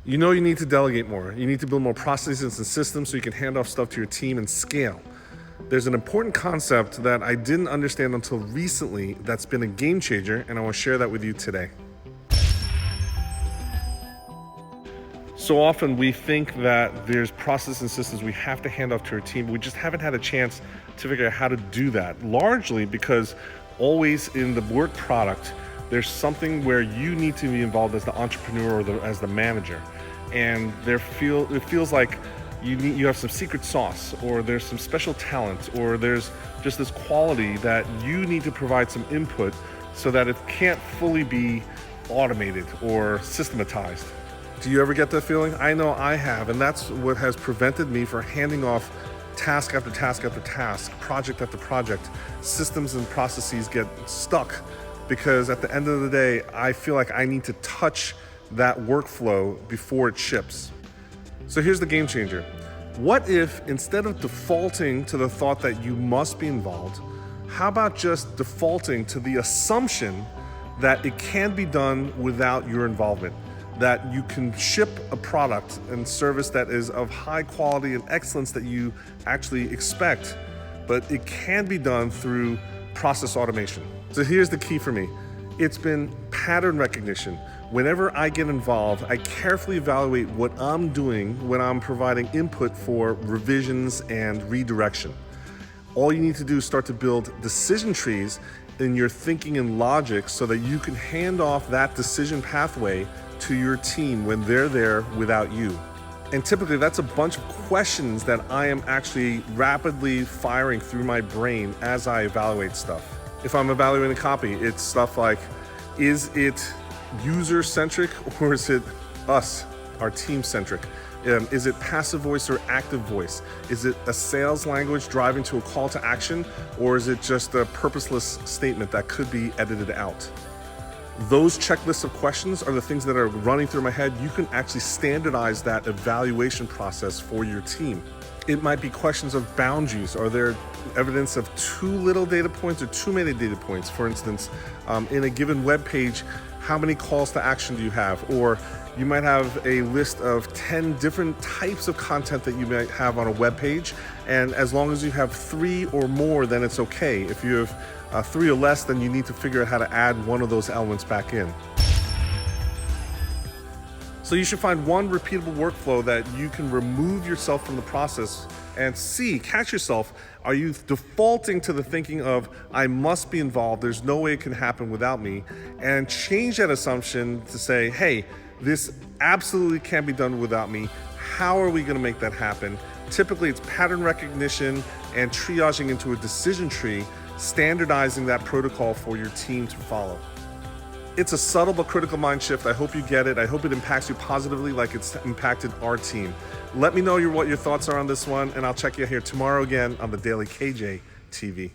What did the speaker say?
You know you need to delegate more. You need to build more processes and systems so you can hand off stuff to your team and scale. There's an important concept that I didn't understand until recently that's been a game changer, and I want to share that with you today. So often we think that there's processes and systems we have to hand off to our team, but we just haven't had a chance to figure out how to do that, largely because always in the work product, there's something where you need to be involved as the entrepreneur or as the manager. And it feels like you have some secret sauce, or there's some special talent, or there's just this quality that you need to provide some input so that it can't fully be automated or systematized. Do you ever get that feeling? I know I have, and that's what has prevented me from handing off task after task after task, project after project. Systems and processes get stuck because at the end of the day, I feel like I need to touch that workflow before it ships. So here's the game changer. What if instead of defaulting to the thought that you must be involved, how about just defaulting to the assumption that it can be done without your involvement? That you can ship a product and service that is of high quality and excellence that you actually expect, but it can be done through process automation. So here's the key for me. It's been pattern recognition. Whenever I get involved, I carefully evaluate what I'm doing when I'm providing input for revisions and redirection. All you need to do is start to build decision trees in your thinking and logic so that you can hand off that decision pathway to your team when they're there without you. And typically that's a bunch of questions that I am actually rapidly firing through my brain as I evaluate stuff. If I'm evaluating copy, it's stuff like, is it user-centric or is it us, our team-centric? Is it passive voice or active voice? Is it a sales language driving to a call to action, or is it just a purposeless statement that could be edited out? Those checklists of questions are the things that are running through my head. You can actually standardize that evaluation process for your team. It might be questions of boundaries. Are there evidence of too little data points or too many data points? For instance, in a given web page, how many calls to action do you have? Or you might have a list of 10 different types of content that you might have on a web page. And as long as you have 3 or more, then it's okay. If you have 3 or less, then you need to figure out how to add one of those elements back in. So you should find one repeatable workflow that you can remove yourself from the process and catch yourself. Are you defaulting to the thinking of, I must be involved, there's no way it can happen without me, and change that assumption to say, hey, this absolutely can't be done without me. How are we gonna make that happen? Typically it's pattern recognition and triaging into a decision tree, standardizing that protocol for your team to follow. It's a subtle but critical mind shift. I hope you get it. I hope it impacts you positively like it's impacted our team. Let me know what your thoughts are on this one, and I'll check you here tomorrow again on the Daily KJ TV.